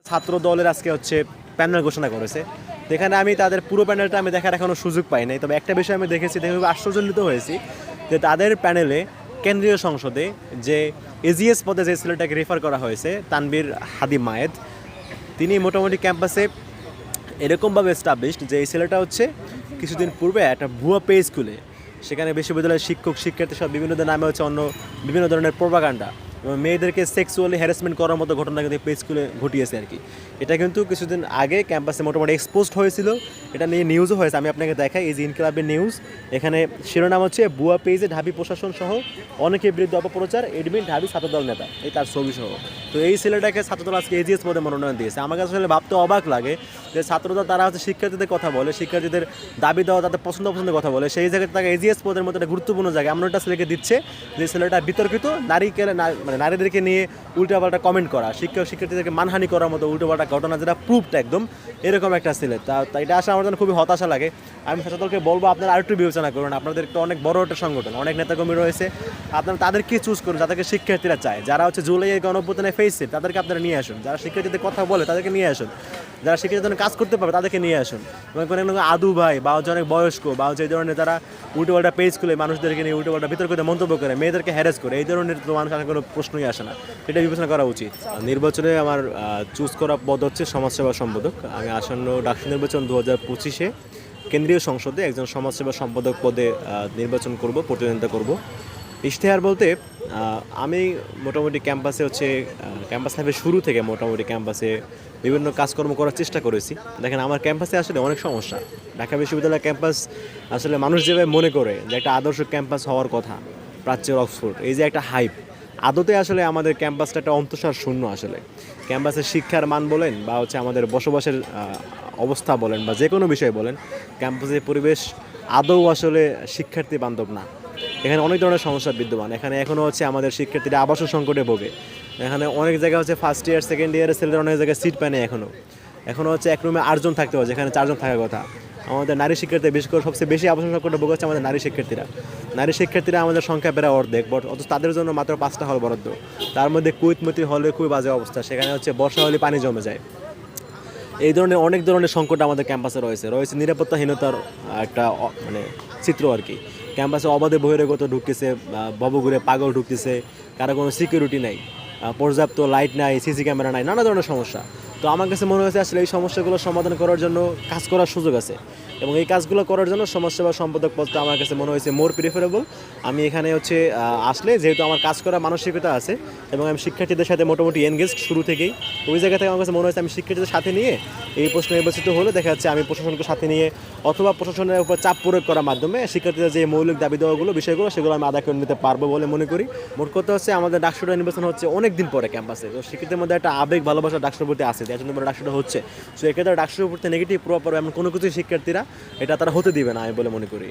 ছাত্র দলের আজকে হচ্ছে প্যানেল ঘোষণা করেছে। এখানে আমি তাদের পুরো প্যানেলটা আমি দেখার এখনও সুযোগ পাই নাই, তবে একটা বিষয় আমি দেখেছি, দেখে খুব আশ্চর্যান্বিত হয়েছি যে তাদের প্যানেলে কেন্দ্রীয় সংসদে যে এজিএস পদে যে ছেলেটাকে রেফার করা হয়েছে তানবীর হাদি মায়েদ, তিনি মোটামুটি ক্যাম্পাসে এরকমভাবে এস্টাবলিশড যে এই ছেলেটা হচ্ছে কিছুদিন পূর্বে একটা ভুয়া পেজ খুলে সেখানে বিশ্ববিদ্যালয়ের শিক্ষক শিক্ষার্থী সব বিভিন্নদের নামে হচ্ছে অন্য বিভিন্ন ধরনের প্রোপাগান্ডা এবং মেয়েদেরকে সেক্সুয়ালি হ্যারাসমেন্ট করার মতো ঘটনা কিন্তু পেজ খুলে ঘটিয়েছে আর কি। এটা কিন্তু কিছুদিন আগে ক্যাম্পাসে মোটামুটি এক্সপোজড হয়েছিল, এটা নিয়ে নিউজও হয়েছে। আমি আপনাকে দেখাই, এই যে ইনকিলাবের নিউজ, এখানে শিরোনাম হচ্ছে ভুয়া পেজে ঢাবি প্রশাসন সহ অনেকের বিরুদ্ধে অপপ্রচার, এডমিন ঢাবি ছাত্রদল নেতা, এই তার ছবি সহ। তো এই ছেলেটাকে ছাত্রদল আজকে এজিএস পদে মনোনয়ন দিয়েছে। আমার কাছে আসলে ভাবতে অবাক লাগে যে ছাত্রদল তারা হচ্ছে শিক্ষার্থীদের কথা বলে, শিক্ষার্থীদের দাবি দেওয়া, তাদের পছন্দ অপছন্দের কথা বলে, সেই জায়গায় তাকে এজিএস পদের মতো একটা গুরুত্বপূর্ণ জায়গায় এমন একটা ছেলেকে দিচ্ছে যে ছেলেটা বিতর্কিত মানে নারীদেরকে নিয়ে উল্টাপাল্টা কমেন্ট করা, শিক্ষার্থীদেরকে মানহানি করার মতো উল্টোপাল্টা ঘটনা, যেটা প্রুফড একদম এরকম একটা ছেলে। তা এটা আসলে আমার জন্য খুবই হতাশা লাগে। আমি ছাত্রদলকে বলবো আপনারা আরেকটু বিবেচনা করুন, আপনাদের একটা অনেক বড় একটা সংগঠন, অনেক নেতাকর্মী রয়েছে, আপনারা তাদেরকে চুজ করুন যাদেরকে শিক্ষার্থীরা চায়, যারা হচ্ছে জুলাইয়ের গণঅভ্যুত্থানে ফেসে তাদেরকে আপনারা নিয়ে আসুন, যারা শিক্ষার্থীদের কথা বলে তাদেরকে নিয়ে আসুন, যারা শিক্ষার্থীদের জন্য কাজ করতে পারবে তাদেরকে নিয়ে আসুন। এবং কোনো আদু ভাই বা হচ্ছে অনেক বয়স্ক বা হচ্ছে এই ধরনের যারা উল্টোপাল্টা পেজ খুলে মানুষদেরকে নিয়ে উল্টোপাল্টা বিতর্কিত মন্তব্য করে, মেয়েদেরকে হ্যারাস করে, এই ধরনের তো মানুষ আসলে কোনো প্রশ্নই আসে না, এটা বিবেচনা করা উচিত। নির্বাচনে আমার চুজ করা পদ হচ্ছে সমাজসেবা সম্পাদক। আমি আসন্ন ডাকসু নির্বাচন 2025-এ কেন্দ্রীয় সংসদে একজন সমাজসেবা সম্পাদক পদে নির্বাচন করব, প্রতিদ্বন্দ্বিতা করব। ইশতেহার বলতে আমি মোটামুটি ক্যাম্পাসে হচ্ছে ক্যাম্পাস লাইফের শুরু থেকে মোটামুটি ক্যাম্পাসে বিভিন্ন কাজকর্ম করার চেষ্টা করেছি। দেখেন, আমার ক্যাম্পাসে আসলে অনেক সমস্যা। ঢাকা বিশ্ববিদ্যালয় ক্যাম্পাস আসলে মানুষ যেভাবে মনে করে যে একটা আদর্শ ক্যাম্পাস হওয়ার কথা, প্রাচ্যের অক্সফোর্ড, এই যে একটা হাইপ, আদতে আসলে আমাদের ক্যাম্পাসটা একটা অন্তঃসার শূন্য। আসলে ক্যাম্পাসের শিক্ষার মান বলেন বা হচ্ছে আমাদের বসবাসের অবস্থা বলেন বা যে কোনো বিষয় বলেন, ক্যাম্পাসের পরিবেশ আদৌ আসলে শিক্ষার্থী বান্ধব না। এখানে অনেক ধরনের সমস্যা বিদ্যমান। এখানে এখনও হচ্ছে আমাদের শিক্ষার্থীরা আবাসন সংকটে ভোগে। এখানে অনেক জায়গায় হচ্ছে ফার্স্ট ইয়ার সেকেন্ড ইয়ারের ছেলেদের অনেক জায়গায় সিট পায় না। এখনও হচ্ছে এক রুমে 8 জন থাকতে হয়, যেখানে 4 জন থাকার কথা। আমাদের নারী শিক্ষার্থী বিশেষ করে সবচেয়ে বেশি আবাসন সংকটে ভোগ হচ্ছে আমাদের নারী শিক্ষার্থীরা আমাদের সংখ্যা প্রায় অর্ধেক, বাট অথচ তাদের জন্য মাত্র 5টা হল বরাদ্দ। তার মধ্যে কুইতমতি হলে খুবই বাজে অবস্থা, সেখানে হচ্ছে বর্ষা হলে পানি জমে যায়। এই ধরনের অনেক ধরনের সংকট আমাদের ক্যাম্পাসে রয়েছে নিরাপত্তাহীনতার একটা মানে চিত্র আর কি। ক্যাম্পাসে অবাধে বহিরাগত ঢুকতেছে, ভবঘুরে পাগল ঢুকতেছে, কারো কোনো সিকিউরিটি নাই, পর্যাপ্ত লাইট নাই, সিসি ক্যামেরা নাই, নানা ধরনের সমস্যা। তো আমার কাছে মনে হয়েছে আসলে এই সমস্যাগুলো সমাধান করার জন্য কাজ করার সুযোগ আছে, এবং এই কাজগুলো করার জন্য সমাজসেবা সম্পাদক পদটা আমার কাছে মনে হয়েছে মোর প্রিফারেবল। আমি এখানে হচ্ছে আসলে যেহেতু আমার কাজ করার মানসিকতা আছে এবং আমি শিক্ষার্থীদের সাথে মোটামুটি এনগেজড শুরু থেকেই, ওই জায়গা থেকে আমার কাছে মনে হয়েছে আমি শিক্ষার্থীদের সাথে নিয়ে এই প্রশ্ন নির্বাচিত হলে দেখা যাচ্ছে আমি প্রশাসনকে সাথে নিয়ে অথবা প্রশাসনের উপর চাপ প্রয়োগ করার মাধ্যমে শিক্ষার্থীদের যে মৌলিক দাবি দেওয়াগুলো বিষয়গুলো সেগুলো আমি আদায় করে নিতে পারবো বলে মনে করি। মোট কথা হচ্ছে আমাদের ডাকসুটা নির্বাচন হচ্ছে অনেক দিন পরে ক্যাম্পাসে, তো শিক্ষার্থীদের মধ্যে একটা আবেগ ভালোবাসা ডাকসুর প্রতি আছে, যার জন্য ডাকসুটা হচ্ছে। সো এক্ষেত্রে ডাকসুর প্রতি নেগেটিভ প্রভাব পড়বে এমন কোনো কিছু শিক্ষার্থীরা এটা তারা হতে দিবে না আমি বলে মনে করি।